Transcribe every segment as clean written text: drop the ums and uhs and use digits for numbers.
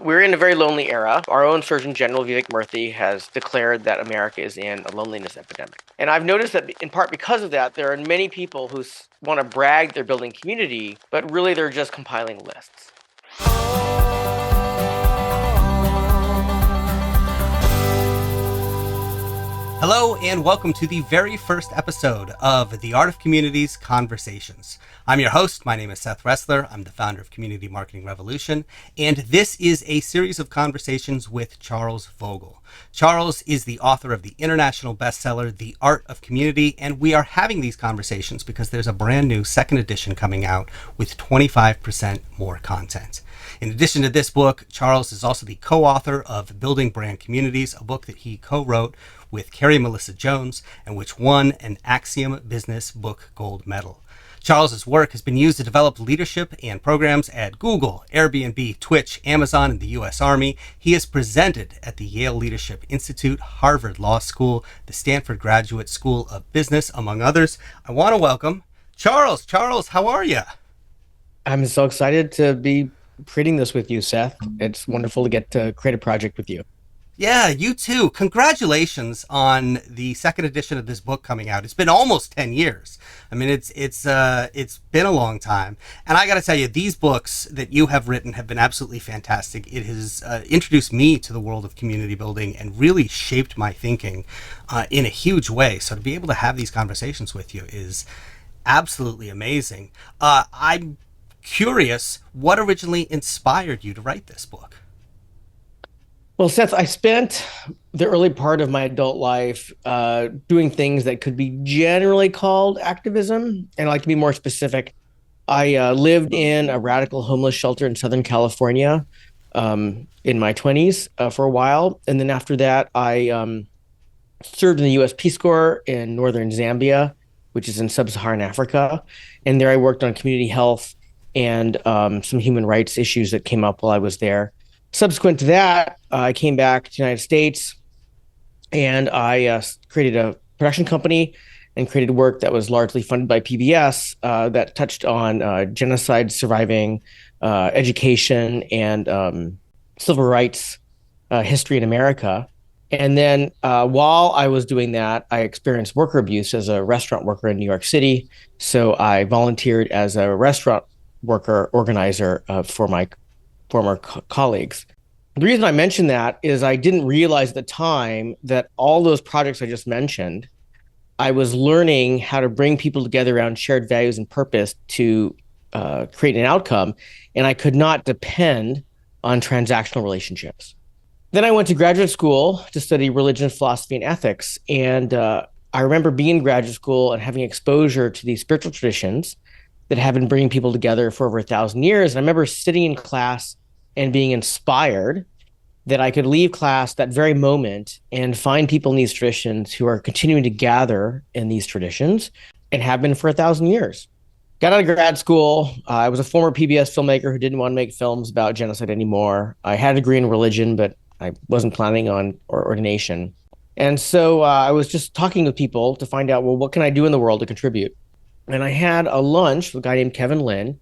We're in a very lonely era. Our own Surgeon General, Vivek Murthy, has declared that America is in a loneliness epidemic. And I've noticed that in part because of that, there are many people who want to brag they're building community, but really they're just compiling lists. Hello and welcome to the very first episode of The Art of Community's Conversations. I'm your host. My name is Seth Resler. I'm the founder of Community Marketing Revolution, and this is a series of conversations with Charles Vogl. Charles is the author of the international bestseller, The Art of Community, and we are having these conversations because there's a brand new second edition coming out with 25% more content. In addition to this book, Charles is also the co-author of Building Brand Communities, a book that he co-wrote with Carrie Melissa Jones and which won an Axiom Business Book Gold Medal. Charles's work has been used to develop leadership and programs at Google, Airbnb, Twitch, Amazon, and the U.S. Army. He has presented at the Yale Leadership Institute, Harvard Law School, the Stanford Graduate School of Business, among others. I want to welcome Charles. Charles, how are you? I'm so excited to be creating this with you, Seth. It's wonderful to get to create a project with you. Yeah, you too. Congratulations on the second edition of this book coming out. It's been almost 10 years. I mean, it's been a long time. And I got to tell you, these books that you have written have been absolutely fantastic. It has introduced me to the world of community building and really shaped my thinking in a huge way. So to be able to have these conversations with you is absolutely amazing. I'm curious, what originally inspired you to write this book? Well, Seth, I spent the early part of my adult life doing things that could be generally called activism. And I'd like to be more specific. I lived in a radical homeless shelter in Southern California in my 20s for a while. And then after that, I served in the U.S. Peace Corps in northern Zambia, which is in sub-Saharan Africa. And there I worked on community health and some human rights issues that came up while I was there. Subsequent to that, I came back to the United States and I created a production company and created work that was largely funded by PBS that touched on genocide surviving education and civil rights history in America. And then while I was doing that, I experienced worker abuse as a restaurant worker in New York City. So I volunteered as a restaurant worker organizer for my former colleagues. The reason I mention that is I didn't realize at the time that all those projects I just mentioned, I was learning how to bring people together around shared values and purpose to create an outcome, and I could not depend on transactional relationships. Then I went to graduate school to study religion, philosophy, and ethics, and I remember being in graduate school and having exposure to these spiritual traditions that have been bringing people together for over 1,000 years. And I remember sitting in class and being inspired that I could leave class that very moment and find people in these traditions who are continuing to gather in these traditions and have been for 1,000 years. Got out of grad school. I was a former PBS filmmaker who didn't want to make films about genocide anymore. I had a degree in religion, but I wasn't planning on ordination. And so I was just talking with people to find out, well, what can I do in the world to contribute? And I had a lunch with a guy named Kevin Lynn,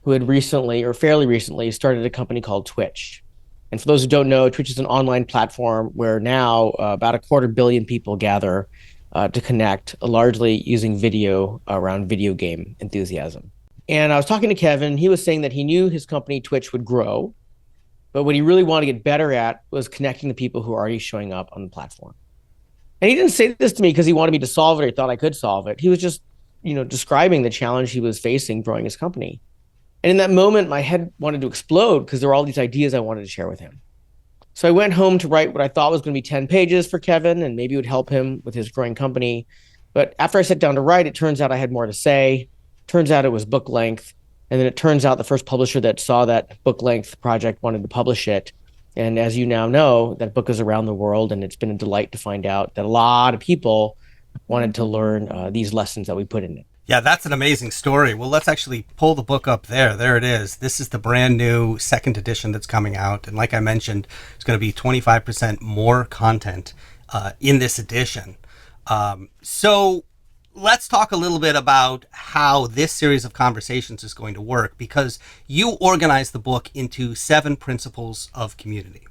who had recently, or fairly recently, started a company called Twitch. And for those who don't know, Twitch is an online platform where now about 250 million people gather to connect, largely using video around video game enthusiasm. And I was talking to Kevin. He was saying that he knew his company Twitch would grow, but what he really wanted to get better at was connecting the people who are already showing up on the platform. And he didn't say this to me because he wanted me to solve it or he thought I could solve it. He was just, describing the challenge he was facing growing his company. And in that moment, my head wanted to explode because there were all these ideas I wanted to share with him. So I went home to write what I thought was going to be 10 pages for Kevin, and maybe it would help him with his growing company. But after I sat down to write, it turns out I had more to say. Turns out it was book length. And then it turns out the first publisher that saw that book length project wanted to publish it. And as you now know, that book is around the world, and it's been a delight to find out that a lot of people wanted to learn these lessons that we put in it. Yeah, that's an amazing story. Well, let's actually pull the book up there. There it is. This is the brand new second edition that's coming out. And like I mentioned, it's going to be 25% more content in this edition. So let's talk a little bit about how this series of conversations is going to work, because you organize the book into 7 principles of community.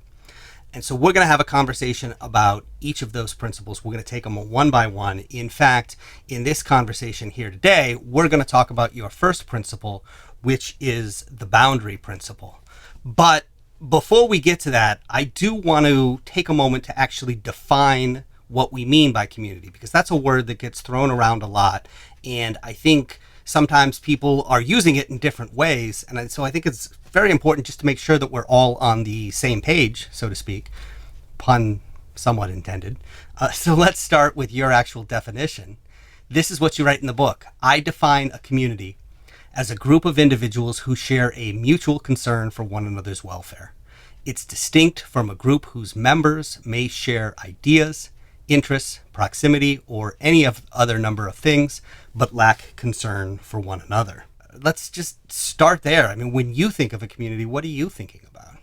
And so we're going to have a conversation about each of those principles. We're going to take them one by one. In fact, in this conversation here today, we're going to talk about your first principle, which is the boundary principle. But before we get to that, I do want to take a moment to actually define what we mean by community, because that's a word that gets thrown around a lot. And I think sometimes people are using it in different ways. And so I think it's very important just to make sure that we're all on the same page, so to speak, pun somewhat intended. So let's start with your actual definition. This is what you write in the book. I define a community as a group of individuals who share a mutual concern for one another's welfare. It's distinct from a group whose members may share ideas, interests, proximity, or any of other number of things, but lack concern for one another. Let's just start there. I mean, when you think of a community, what are you thinking about?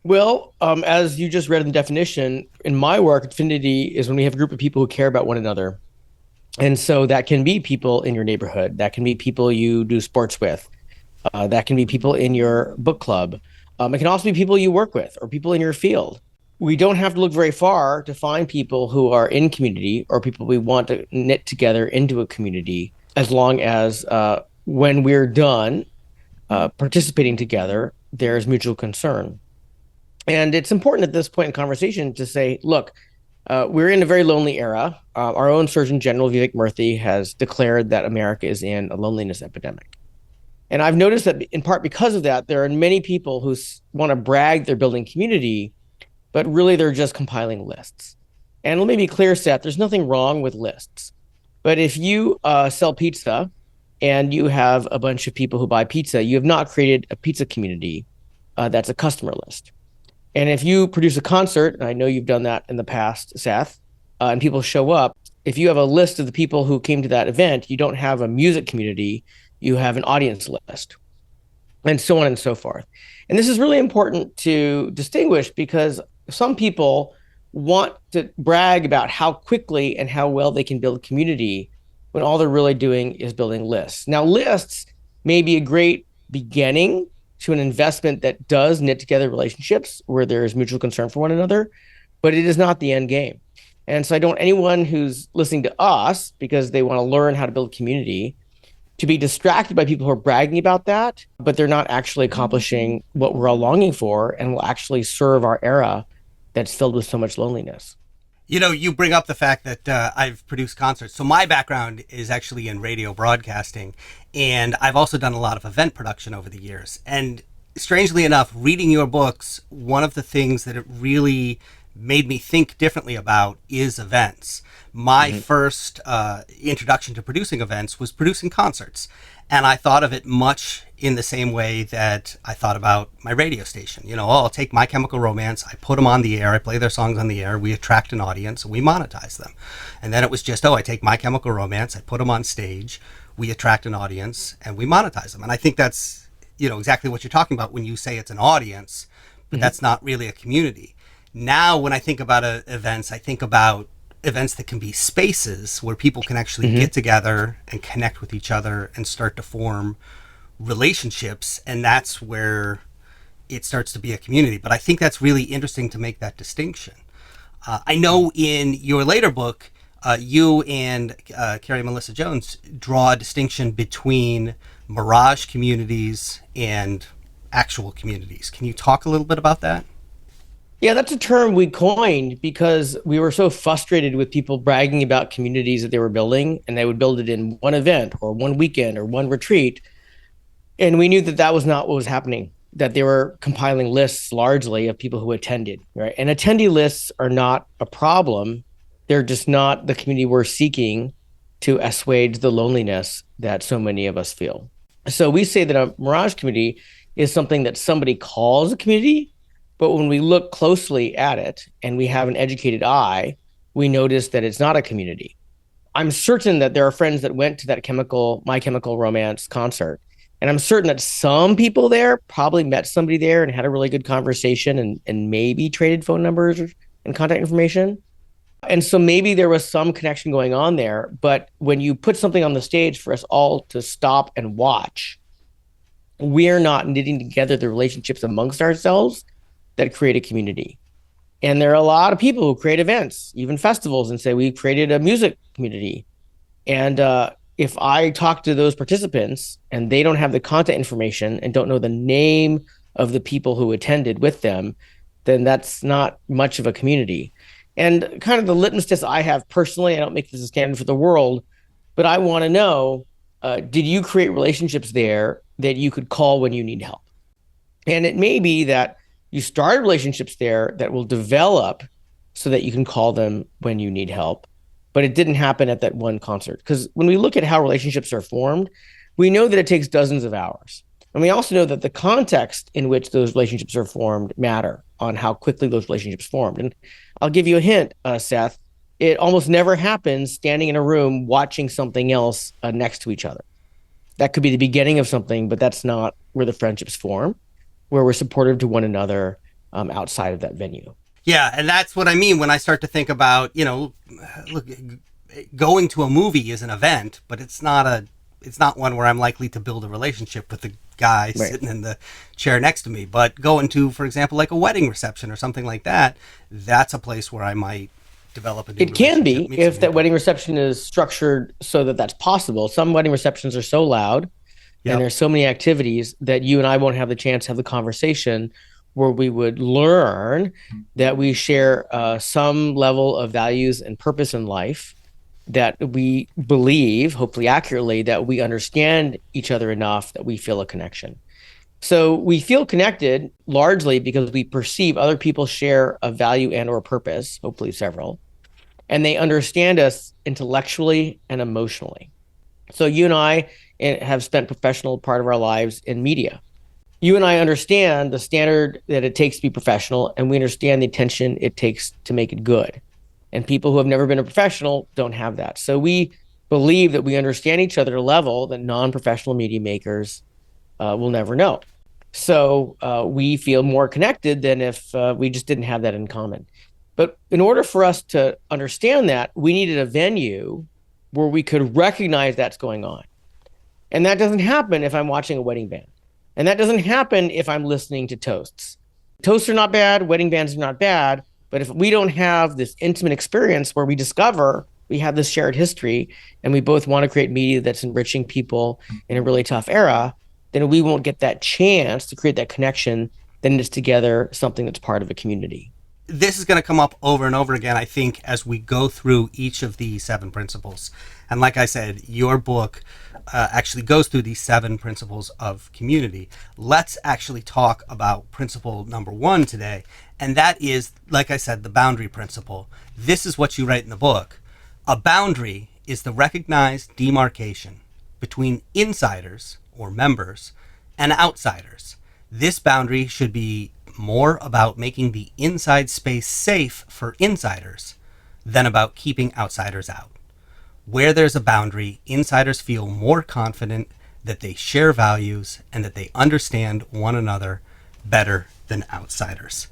Well, as you just read in the definition, in my work, affinity is when we have a group of people who care about one another. And so that can be people in your neighborhood. That can be people you do sports with. That can be people in your book club. It can also be people you work with or people in your field. We don't have to look very far to find people who are in community or people we want to knit together into a community, as long as when we're done participating together, there's mutual concern. And it's important at this point in conversation to say, look, we're in a very lonely era. Our own Surgeon General, Vivek Murthy, has declared that America is in a loneliness epidemic. And I've noticed that in part because of that, there are many people who want to brag they're building community, but really they're just compiling lists. And let me be clear, Seth, there's nothing wrong with lists. But if you sell pizza and you have a bunch of people who buy pizza, you have not created a pizza community that's a customer list. And if you produce a concert, and I know you've done that in the past, Seth, and people show up, if you have a list of the people who came to that event, you don't have a music community, you have an audience list, and so on and so forth. And this is really important to distinguish because some people want to brag about how quickly and how well they can build community when all they're really doing is building lists. Now, lists may be a great beginning to an investment that does knit together relationships where there is mutual concern for one another, but it is not the end game. And so I don't want anyone who's listening to us because they want to learn how to build community to be distracted by people who are bragging about that, but they're not actually accomplishing what we're all longing for and will actually serve our era that's filled with so much loneliness. You know, you bring up the fact that I've produced concerts. So my background is actually in radio broadcasting, and I've also done a lot of event production over the years. And strangely enough, reading your books, one of the things that it really made me think differently about is events. My first introduction to producing events was producing concerts. And I thought of it much in the same way that I thought about my radio station. You know, I'll take My Chemical Romance, I put them on the air, I play their songs on the air, we attract an audience, and we monetize them. And then it was just, I take My Chemical Romance, I put them on stage, we attract an audience, and we monetize them. And I think that's, exactly what you're talking about when you say it's an audience, but that's not really a community. Now, when I think about events, I think about events that can be spaces where people can actually get together and connect with each other and start to form relationships, and that's where it starts to be a community. But I think that's really interesting to make that distinction. I know in your later book, you and Carrie Melissa Jones draw a distinction between mirage communities and actual communities. Can you talk a little bit about that? Yeah, that's a term we coined because we were so frustrated with people bragging about communities that they were building, and they would build it in one event or one weekend or one retreat. And we knew that that was not what was happening, that they were compiling lists largely of people who attended, right? And attendee lists are not a problem. They're just not the community we're seeking to assuage the loneliness that so many of us feel. So we say that a mirage community is something that somebody calls a community, but when we look closely at it and we have an educated eye, we notice that it's not a community. I'm certain that there are friends that went to that My Chemical Romance concert. And I'm certain that some people there probably met somebody there and had a really good conversation and maybe traded phone numbers and contact information. And so maybe there was some connection going on there. But when you put something on the stage for us all to stop and watch, we're not knitting together the relationships amongst ourselves that create a community. And there are a lot of people who create events, even festivals, and say, we created a music community. And if I talk to those participants and they don't have the contact information and don't know the name of the people who attended with them, then that's not much of a community. And kind of the litmus test I have personally, I don't make this a standard for the world, but I want to know, did you create relationships there that you could call when you need help? And it may be that you start relationships there that will develop so that you can call them when you need help. But it didn't happen at that one concert. Because when we look at how relationships are formed, we know that it takes dozens of hours. And we also know that the context in which those relationships are formed matter on how quickly those relationships formed. And I'll give you a hint, Seth. It almost never happens standing in a room watching something else next to each other. That could be the beginning of something, but that's not where the friendships form, where we're supportive to one another outside of that venue. Yeah, and that's what I mean when I start to think about, look, going to a movie is an event, but it's not one where I'm likely to build a relationship with the guy Right. sitting in the chair next to me. But going to, for example, like a wedding reception or something like that, that's a place where I might develop a new It can relationship. be if that wedding reception is structured so that that's possible. Some wedding receptions are so loud and Yep. there's so many activities that you and I won't have the chance to have the conversation where we would learn that we share some level of values and purpose in life, that we believe, hopefully accurately, that we understand each other enough that we feel a connection. So we feel connected largely because we perceive other people share a value and or purpose, hopefully several, and they understand us intellectually and emotionally. So you and I have spent professional part of our lives in media. You and I understand the standard that it takes to be professional, and we understand the attention it takes to make it good. And people who have never been a professional don't have that. So we believe that we understand each other at a level that non-professional media makers will never know. So we feel more connected than if we just didn't have that in common. But in order for us to understand that, we needed a venue where we could recognize that's going on. And that doesn't happen if I'm watching a wedding band. And that doesn't happen if I'm listening to toasts. Toasts are not bad, wedding bands are not bad. But if we don't have this intimate experience where we discover we have this shared history and we both want to create media that's enriching people in a really tough era, then we won't get that chance to create that connection that knits together something that's part of a community. This is going to come up over and over again, I think, as we go through each of the 7 principles. And like I said, your book actually goes through these 7 principles of community. Let's actually talk about principle number 1 today. And that is, like I said, the boundary principle. This is what you write in the book. A boundary is the recognized demarcation between insiders or members and outsiders. This boundary should be more about making the inside space safe for insiders than about keeping outsiders out. Where there's a boundary, insiders feel more confident that they share values and that they understand one another better than outsiders.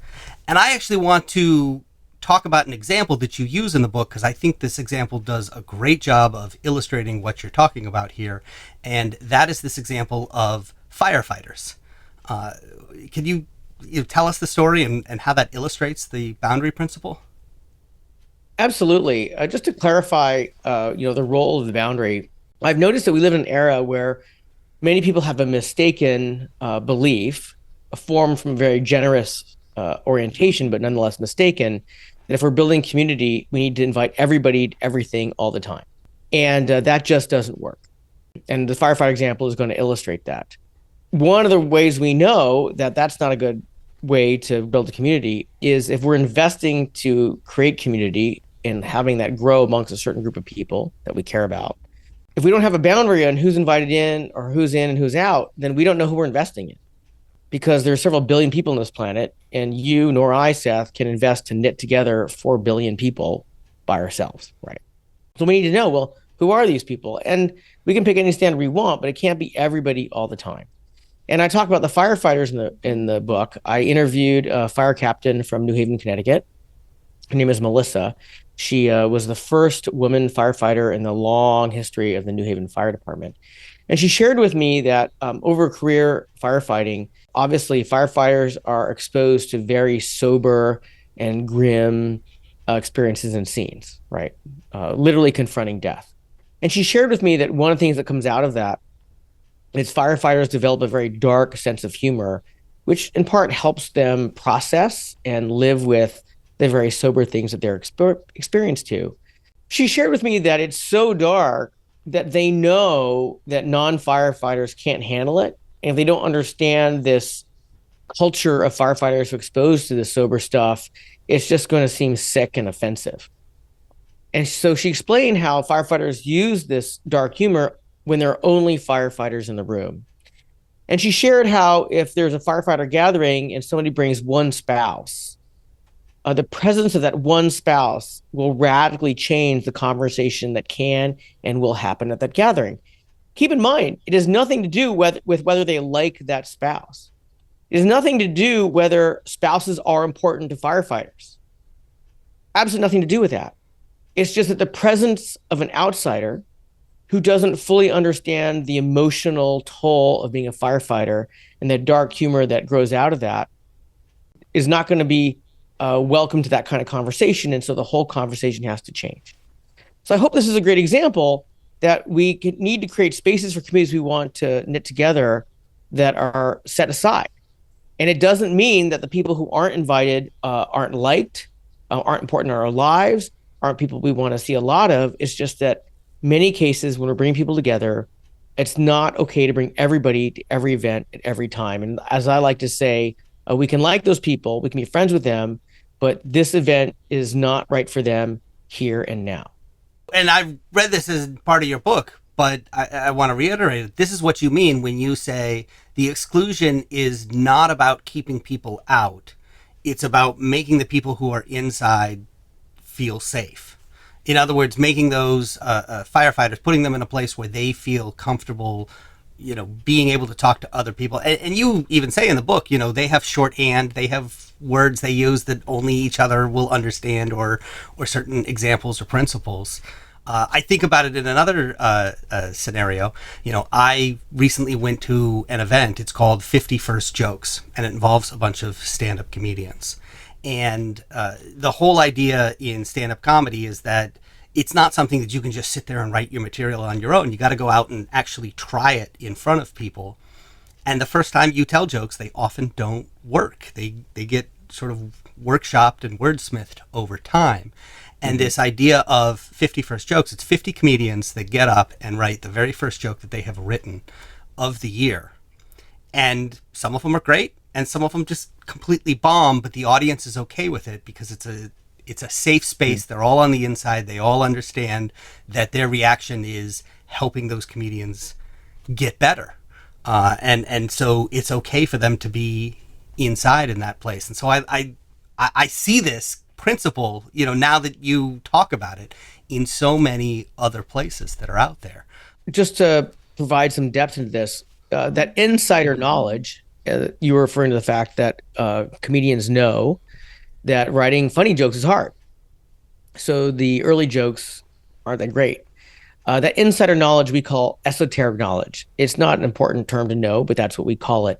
And I actually want to talk about an example that you use in the book because I think this example does a great job of illustrating what you're talking about here. And that is this example of firefighters. Can you tell us the story and how that illustrates the boundary principle? Absolutely. Just to clarify, the role of the boundary, I've noticed that we live in an era where many people have a mistaken belief, formed from a very generous orientation, but nonetheless mistaken, that if we're building community, we need to invite everybody to everything all the time. And that just doesn't work. And the firefighter example is going to illustrate that. One of the ways we know that that's not a good way to build a community is if we're investing to create community and having that grow amongst a certain group of people that we care about. If we don't have a boundary on who's invited in or who's in and who's out, then we don't know who we're investing in, because there's several billion people on this planet, and you nor I, Seth, can invest to knit together 4 billion people by ourselves, right? So we need to know, well, who are these people? And we can pick any standard we want, but it can't be everybody all the time. And I talk about the firefighters in the book. I interviewed a fire captain from New Haven, Connecticut. Her name is Melissa. She was the first woman firefighter in the long history of the New Haven Fire Department. And she shared with me that over career firefighting, obviously firefighters are exposed to very sober and grim experiences and scenes, right? Literally confronting death. And she shared with me that one of the things that comes out of that is firefighters develop a very dark sense of humor, which in part helps them process and live with the very sober things that they're experienced to. She shared with me that it's so dark that they know that non-firefighters can't handle it. And if they don't understand this culture of firefighters who are exposed to this sober stuff, it's just going to seem sick and offensive. And so she explained how firefighters use this dark humor when there are only firefighters in the room. And she shared how if there's a firefighter gathering and somebody brings one spouse, the presence of that one spouse will radically change the conversation that can and will happen at that gathering. Keep in mind, it has nothing to do with whether they like that spouse. It has nothing to do whether spouses are important to firefighters. Absolutely nothing to do with that. It's just that the presence of an outsider who doesn't fully understand the emotional toll of being a firefighter and the dark humor that grows out of that is not going to be welcome to that kind of conversation. And so the whole conversation has to change. So I hope this is a great example that we need to create spaces for communities we want to knit together that are set aside. And it doesn't mean that the people who aren't invited aren't liked, aren't important in our lives, aren't people we want to see a lot of. It's just that many cases when we're bringing people together, it's not okay to bring everybody to every event at every time. And as I like to say, we can like those people, we can be friends with them, but this event is not right for them here and now. And I've read this as part of your book, but I want to reiterate it. This is what you mean when you say the exclusion is not about keeping people out. It's about making the people who are inside feel safe. In other words, making those firefighters, putting them in a place where they feel comfortable, being able to talk to other people. And you even say in the book, they have shorthand, they have words they use that only each other will understand, or certain examples or principles. I think about it in another scenario. I recently went to an event. It's called 50 First Jokes, and it involves a bunch of stand-up comedians. And the whole idea in stand-up comedy is that it's not something that you can just sit there and write your material on your own. You got to go out and actually try it in front of people. And the first time you tell jokes, they often don't work. They get sort of workshopped and wordsmithed over time. And this idea of 50 first jokes, it's 50 comedians that get up and write the very first joke that they have written of the year. And some of them are great, and some of them just completely bomb, but the audience is okay with it because it's a safe space. They're all on the inside. They all understand that their reaction is helping those comedians get better. And so it's okay for them to be inside in that place. And so I see this principle, now that you talk about it, in so many other places that are out there. Just to provide some depth into this, that insider knowledge, you were referring to the fact that comedians know that writing funny jokes is hard. So the early jokes aren't that great. That insider knowledge we call esoteric knowledge. It's not an important term to know, but that's what we call it.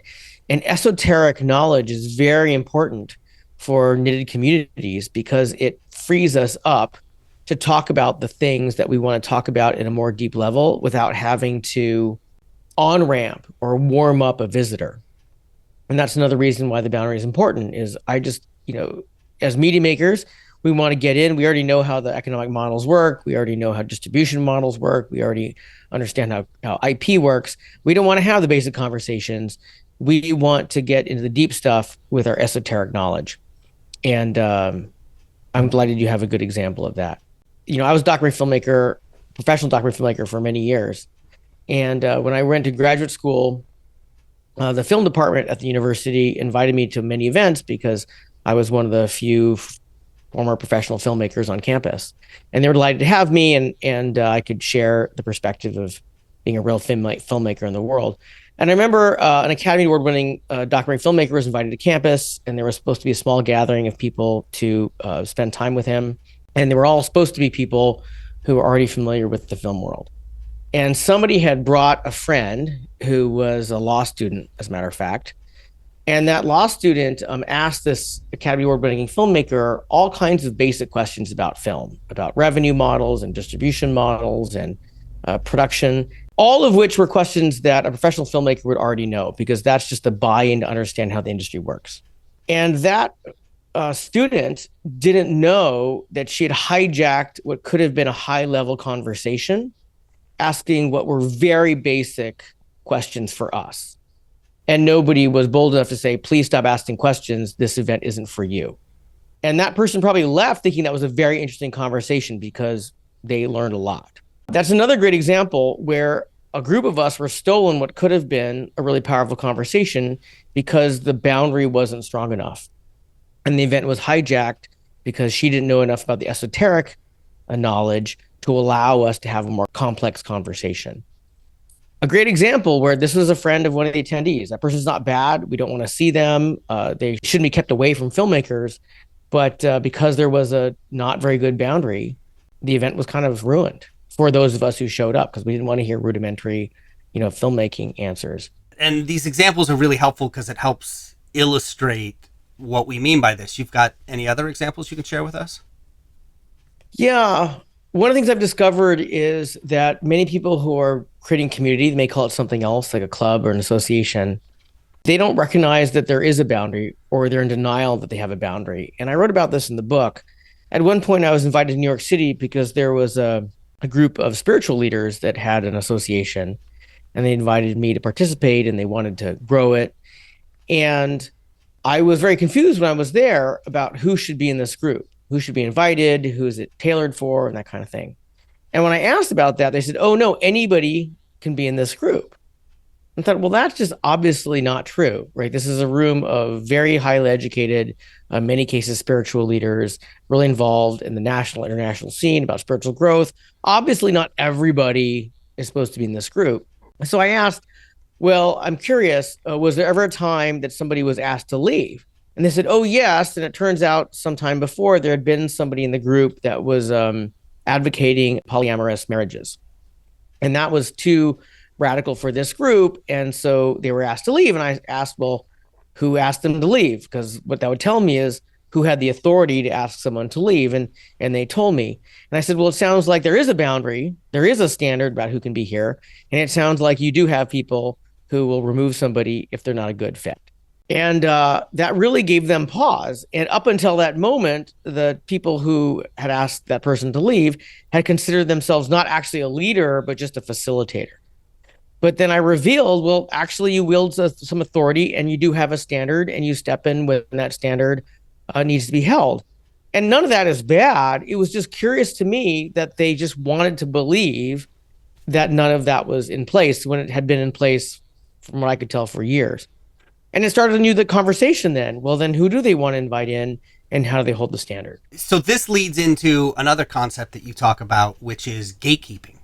And esoteric knowledge is very important for knitted communities because it frees us up to talk about the things that we want to talk about in a more deep level without having to on-ramp or warm up a visitor. And that's another reason why the boundary is important is I just, as media makers, we want to get in. We already know how the economic models work. We already know how distribution models work. We already understand how IP works. We don't want to have the basic conversations. We want to get into the deep stuff with our esoteric knowledge. And I'm delighted you have a good example of that. I was a documentary filmmaker, professional documentary filmmaker for many years. And when I went to graduate school, the film department at the university invited me to many events because I was one of the few former professional filmmakers on campus. And they were delighted to have me, and I could share the perspective of being a real filmmaker in the world. And I remember an Academy Award-winning documentary filmmaker was invited to campus, and there was supposed to be a small gathering of people to spend time with him. And they were all supposed to be people who were already familiar with the film world. And somebody had brought a friend who was a law student, as a matter of fact. And that law student asked this Academy Award winning filmmaker all kinds of basic questions about film, about revenue models and distribution models and production, all of which were questions that a professional filmmaker would already know because that's just a buy-in to understand how the industry works. And that student didn't know that she had hijacked what could have been a high-level conversation, asking what were very basic questions for us. And nobody was bold enough to say, please stop asking questions. This event isn't for you. And that person probably left thinking that was a very interesting conversation because they learned a lot. That's another great example where a group of us were stolen what could have been a really powerful conversation because the boundary wasn't strong enough. And the event was hijacked because she didn't know enough about the esoteric knowledge to allow us to have a more complex conversation. A great example where this was a friend of one of the attendees. That person's not bad. We don't want to see them. They shouldn't be kept away from filmmakers. But because there was a not very good boundary, the event was kind of ruined for those of us who showed up because we didn't want to hear rudimentary, filmmaking answers. And these examples are really helpful because it helps illustrate what we mean by this. You've got any other examples you can share with us? Yeah. One of the things I've discovered is that many people who are creating community, they may call it something else, like a club or an association, they don't recognize that there is a boundary or they're in denial that they have a boundary. And I wrote about this in the book. At one point, I was invited to New York City because there was a group of spiritual leaders that had an association and they invited me to participate and they wanted to grow it. And I was very confused when I was there about who should be in this group, who should be invited, who is it tailored for, and that kind of thing. And when I asked about that, they said, oh, no, anybody can be in this group. I thought, well, that's just obviously not true, right? This is a room of very highly educated, many cases, spiritual leaders, really involved in the national, international scene about spiritual growth. Obviously, not everybody is supposed to be in this group. So I asked, well, I'm curious, was there ever a time that somebody was asked to leave? And they said, oh, yes. And it turns out sometime before there had been somebody in the group that was advocating polyamorous marriages. And that was too radical for this group. And so they were asked to leave. And I asked, well, who asked them to leave? Because what that would tell me is who had the authority to ask someone to leave. And they told me. And I said, well, it sounds like there is a boundary. There is a standard about who can be here. And it sounds like you do have people who will remove somebody if they're not a good fit. And that really gave them pause. And up until that moment, the people who had asked that person to leave had considered themselves not actually a leader, but just a facilitator. But then I revealed, well, actually, you wield some authority and you do have a standard and you step in when that standard needs to be held. And none of that is bad. It was just curious to me that they just wanted to believe that none of that was in place when it had been in place, from what I could tell, for years. And it started a new conversation then. Well, then who do they want to invite in and how do they hold the standard? So this leads into another concept that you talk about, which is gatekeeping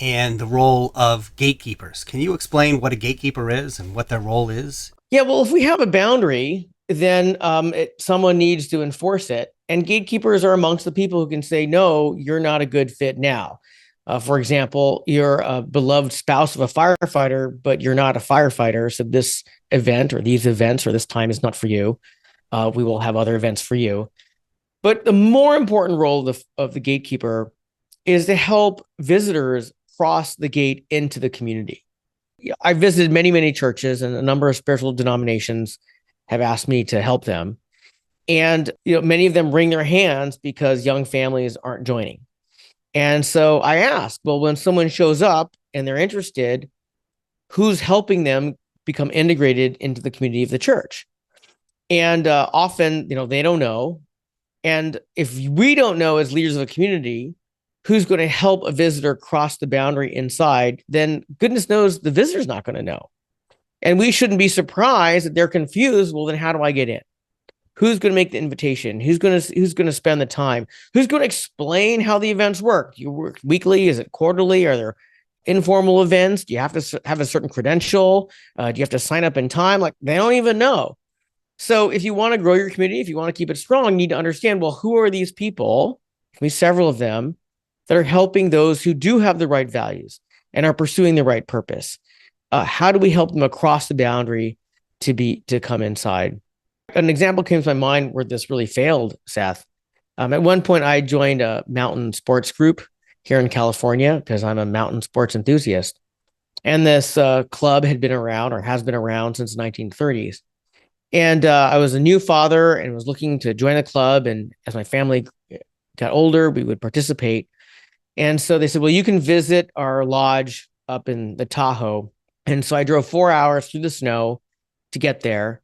and the role of gatekeepers. Can you explain what a gatekeeper is and what their role is? Yeah, well, if we have a boundary, then someone needs to enforce it. And gatekeepers are amongst the people who can say, no, you're not a good fit now. For example, you're a beloved spouse of a firefighter, but you're not a firefighter. So this event or these events or this time is not for you. We will have other events for you. But the more important role of the gatekeeper is to help visitors cross the gate into the community. I've visited many, many churches, and a number of spiritual denominations have asked me to help them. And many of them wring their hands because young families aren't joining. And so I ask, well, when someone shows up and they're interested, who's helping them become integrated into the community of the church? And often, they don't know. And if we don't know as leaders of a community who's going to help a visitor cross the boundary inside, then goodness knows the visitor's not going to know. And we shouldn't be surprised that they're confused. Well, then how do I get in? Who's going to make the invitation? Who's going to spend the time? Who's going to explain how the events work? Do you work weekly? Is it quarterly? Are there informal events? Do you have to have a certain credential? Do you have to sign up in time? Like, they don't even know. So if you want to grow your community, if you want to keep it strong, you need to understand, well, who are these people? can be several of them, that are helping those who do have the right values and are pursuing the right purpose. How do we help them across the boundary to come inside? An example came to my mind where this really failed, Seth. At one point, I joined a mountain sports group here in California because I'm a mountain sports enthusiast. And this club had been around or has been around since the 1930s. And I was a new father and was looking to join the club. And as my family got older, we would participate. And so they said, well, you can visit our lodge up in the Tahoe. And so I drove 4 hours through the snow to get there.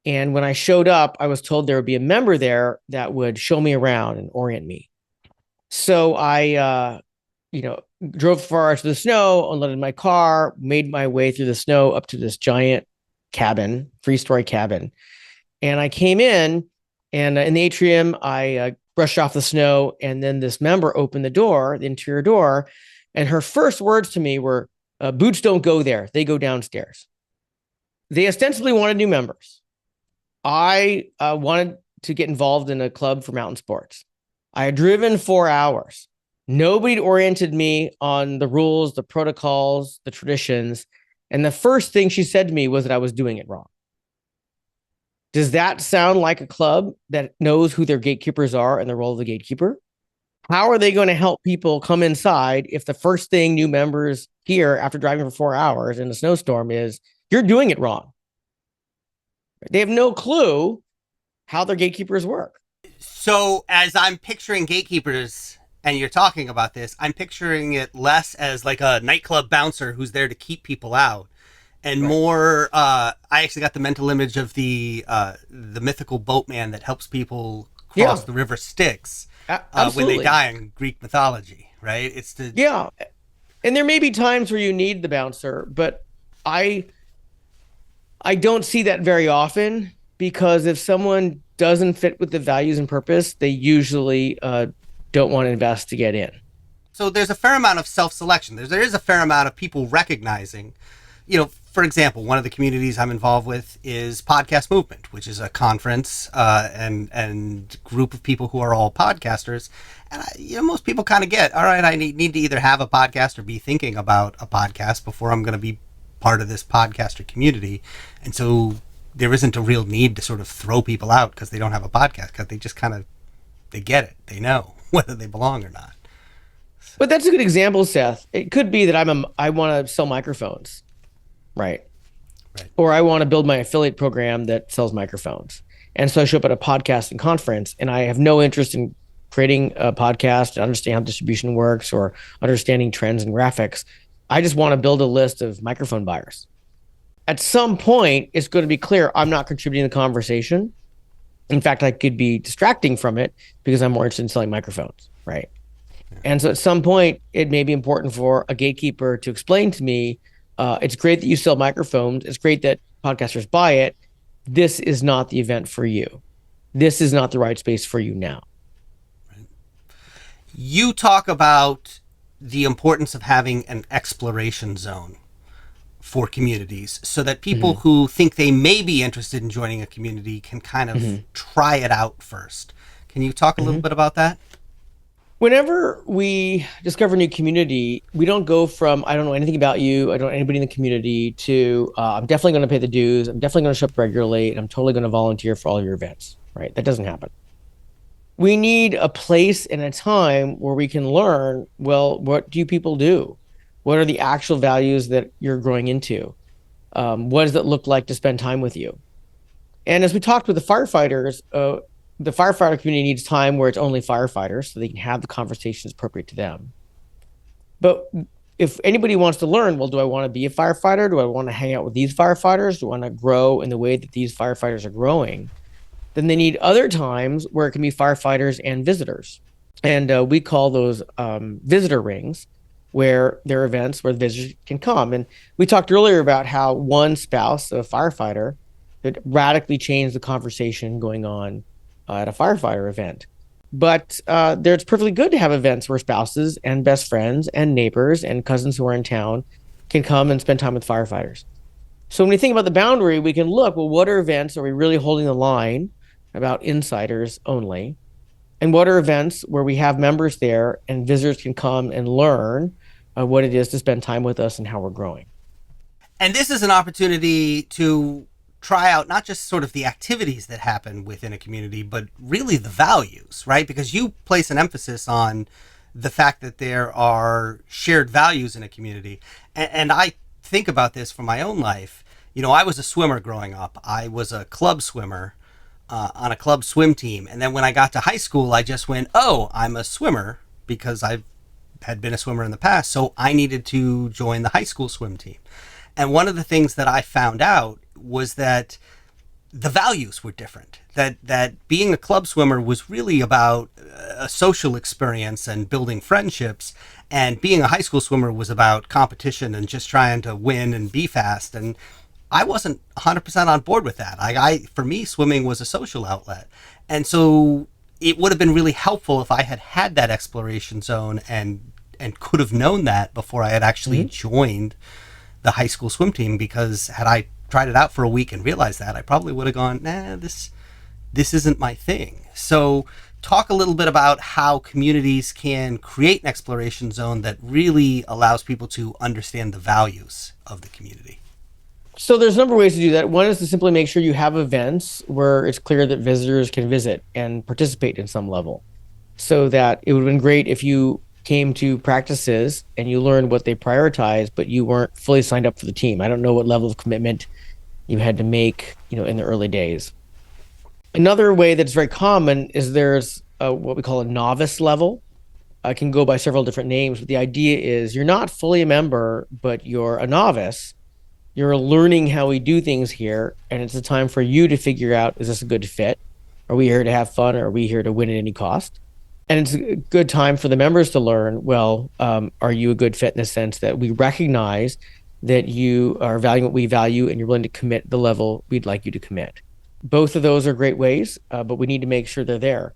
And when I showed up, I was told there would be a member there that would show me around and orient me. So I, drove far out to the snow, unloaded my car, made my way through the snow up to this giant cabin, 3-story cabin. And I came in the atrium, I brushed off the snow. And then this member opened the door, the interior door. And her first words to me were, boots don't go there. They go downstairs. They ostensibly wanted new members. I wanted to get involved in a club for mountain sports. I had driven 4 hours. Nobody oriented me on the rules, the protocols, the traditions. And the first thing she said to me was that I was doing it wrong. Does that sound like a club that knows who their gatekeepers are and the role of the gatekeeper? How are they going to help people come inside if the first thing new members hear after driving for 4 hours in a snowstorm is, you're doing it wrong? They have no clue how their gatekeepers work. So as I'm picturing gatekeepers and you're talking about this, I'm picturing it less as like a nightclub bouncer who's there to keep people out, and right. More. I actually got the mental image of the mythical boatman that helps people cross the river Styx when they die in Greek mythology. Right? It's the and there may be times where you need the bouncer, but I don't see that very often, because if someone doesn't fit with the values and purpose, they usually don't want to invest to get in. So there's a fair amount of self-selection. There is a fair amount of people recognizing, for example, one of the communities I'm involved with is Podcast Movement, which is a conference and group of people who are all podcasters. And most people kind of get, all right, I need to either have a podcast or be thinking about a podcast before I'm going to be part of this podcaster community. And so there isn't a real need to sort of throw people out because they don't have a podcast, because they just they get it. They know whether they belong or not. So. But that's a good example, Seth. It could be that I want to sell microphones, right? Or I want to build my affiliate program that sells microphones. And so I show up at a podcasting conference and I have no interest in creating a podcast to understand how distribution works or understanding trends and graphics. I just want to build a list of microphone buyers. At some point, it's going to be clear I'm not contributing to the conversation. In fact, I could be distracting from it because I'm more interested in selling microphones, right? Yeah. And so at some point, it may be important for a gatekeeper to explain to me, it's great that you sell microphones. It's great that podcasters buy it. This is not the event for you. This is not the right space for you now. Right. You talk about the importance of having an exploration zone for communities so that people who think they may be interested in joining a community can kind of try it out first. Can you talk a little bit about that? Whenever we discover a new community, we don't go from, I don't know anything about you, I don't know anybody in the community, to I'm definitely going to pay the dues, I'm definitely going to show up regularly, and I'm totally going to volunteer for all your events, right? That doesn't happen. We need a place and a time where we can learn, well, what do you people do? What are the actual values that you're growing into? What does it look like to spend time with you? And as we talked with the firefighters, the firefighter community needs time where it's only firefighters so they can have the conversations appropriate to them. But if anybody wants to learn, well, do I want to be a firefighter? Do I want to hang out with these firefighters? Do I want to grow in the way that these firefighters are growing? Then they need other times where it can be firefighters and visitors. And we call those visitor rings, where there are events where the visitors can come. And we talked earlier about how one spouse of a firefighter could radically change the conversation going on at a firefighter event. But it's perfectly good to have events where spouses and best friends and neighbors and cousins who are in town can come and spend time with firefighters. So when we think about the boundary, we can look, well, what are events? Are we really holding the line about insiders only? And what are events where we have members there and visitors can come and learn what it is to spend time with us and how we're growing. And this is an opportunity to try out not just sort of the activities that happen within a community, but really the values, right? Because you place an emphasis on the fact that there are shared values in a community. And I think about this from my own life. You know, I was a swimmer growing up. I was a club swimmer on a club swim team. And then when I got to high school, I just went, oh, I'm a swimmer because I had been a swimmer in the past. So I needed to join the high school swim team. And one of the things that I found out was that the values were different. That being a club swimmer was really about a social experience and building friendships, and being a high school swimmer was about competition and just trying to win and be fast. And I wasn't 100% on board with that. For me, swimming was a social outlet, and so it would have been really helpful if I had had that exploration zone and could have known that before I had actually joined the high school swim team, because had I tried it out for a week and realized that, I probably would have gone, nah, this isn't my thing. So talk a little bit about how communities can create an exploration zone that really allows people to understand the values of the community. So there's a number of ways to do that. One is to simply make sure you have events where it's clear that visitors can visit and participate in some level. So that it would have been great if you came to practices and you learned what they prioritize, but you weren't fully signed up for the team. I don't know what level of commitment you had to make, in the early days. Another way that's very common is there's what we call a novice level. It can go by several different names, but the idea is you're not fully a member, but you're a novice. You're learning how we do things here, and it's a time for you to figure out, is this a good fit? Are we here to have fun, or are we here to win at any cost? And it's a good time for the members to learn, well, are you a good fit in the sense that we recognize that you are valuing what we value and you're willing to commit the level we'd like you to commit. Both of those are great ways, but we need to make sure they're there.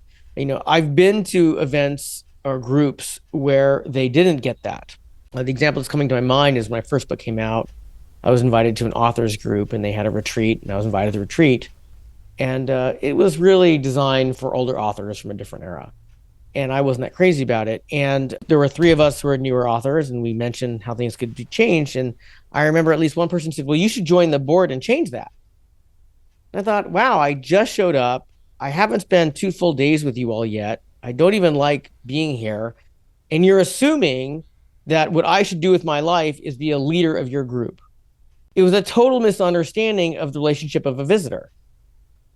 I've been to events or groups where they didn't get that. The example that's coming to my mind is when my first book came out, I was invited to an authors group and they had a retreat, and I was invited to the retreat. And it was really designed for older authors from a different era. And I wasn't that crazy about it. And there were three of us who were newer authors, and we mentioned how things could be changed. And I remember at least one person said, well, you should join the board and change that. And I thought, wow, I just showed up. I haven't spent 2 full days with you all yet. I don't even like being here. And you're assuming that what I should do with my life is be a leader of your group. It was a total misunderstanding of the relationship of a visitor,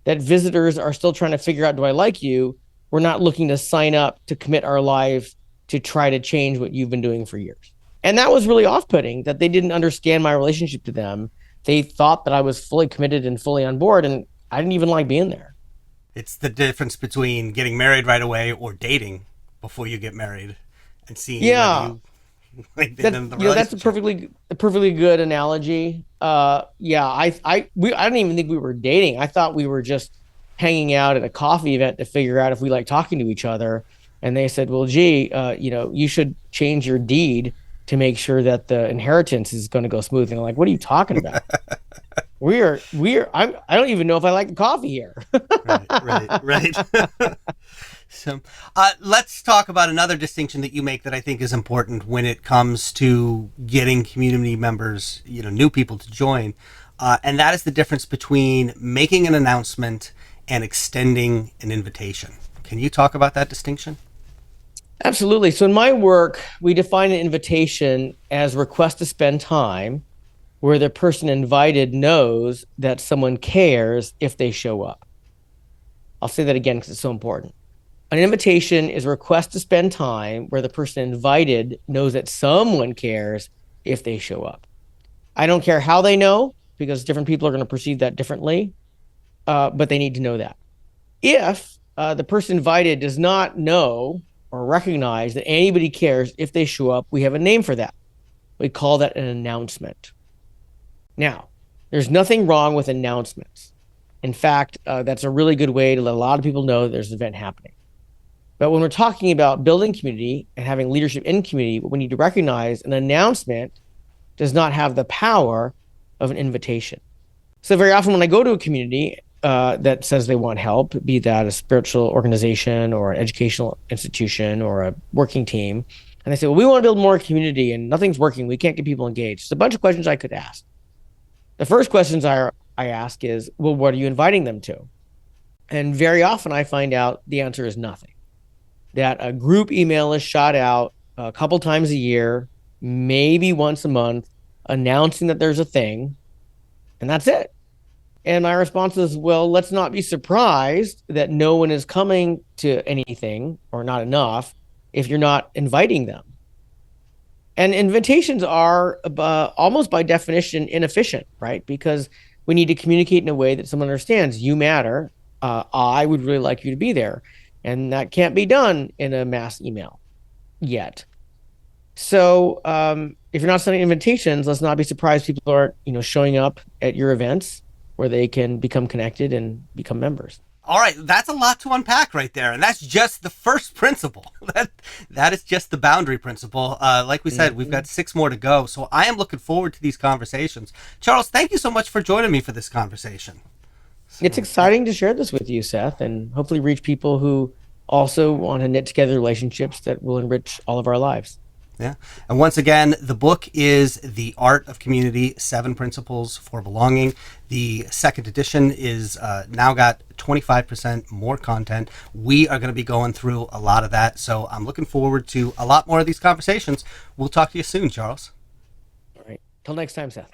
that visitors are still trying to figure out, do I like you? We're not looking to sign up to commit our lives to try to change what you've been doing for years. And that was really off-putting, that they didn't understand my relationship to them. They thought that I was fully committed and fully on board, and I didn't even like being there. It's the difference between getting married right away or dating before you get married and seeing Yeah, you like that's a perfectly good analogy. I don't even think we were dating. I thought we were just hanging out at a coffee event to figure out if we like talking to each other. And they said, well, gee, you should change your deed to make sure that the inheritance is going to go smooth. And I'm like, what are you talking about? I don't even know if I like the coffee here. Right. So let's talk about another distinction that you make that I think is important when it comes to getting community members, new people to join. And that is the difference between making an announcement and extending an invitation. Can you talk about that distinction? Absolutely. So in my work, we define an invitation as a request to spend time where the person invited knows that someone cares if they show up. I'll say that again because it's so important. An invitation is a request to spend time where the person invited knows that someone cares if they show up. I don't care how they know, because different people are going to perceive that differently, but they need to know that. If the person invited does not know or recognize that anybody cares if they show up, we have a name for that. We call that an announcement. Now, there's nothing wrong with announcements. In fact, that's a really good way to let a lot of people know that there's an event happening. But when we're talking about building community and having leadership in community, what we need to recognize, an announcement does not have the power of an invitation. So very often when I go to a community, that says they want help, be that a spiritual organization or an educational institution or a working team, and they say, well, we want to build more community and nothing's working. We can't get people engaged. It's a bunch of questions I could ask. The first questions I ask is, well, what are you inviting them to? And very often I find out the answer is nothing. That a group email is shot out a couple times a year, maybe once a month, announcing that there's a thing, and that's it. And my response is, well, let's not be surprised that no one is coming to anything or not enough if you're not inviting them. And invitations are almost by definition inefficient, right? Because we need to communicate in a way that someone understands you matter. I would really like you to be there. And that can't be done in a mass email yet. So if you're not sending invitations, let's not be surprised people aren't, showing up at your events where they can become connected and become members. All right, that's a lot to unpack right there, and that's just the first principle. That is just the boundary principle. Like we said, we've got 6 more to go, so I am looking forward to these conversations. Charles, thank you so much for joining me for this conversation. It's exciting to share this with you, Seth, and hopefully reach people who also want to knit together relationships that will enrich all of our lives. Yeah. And once again, the book is The Art of Community, 7 Principles for Belonging. The second edition is now got 25% more content. We are going to be going through a lot of that. So I'm looking forward to a lot more of these conversations. We'll talk to you soon, Charles. All right. Till next time, Seth.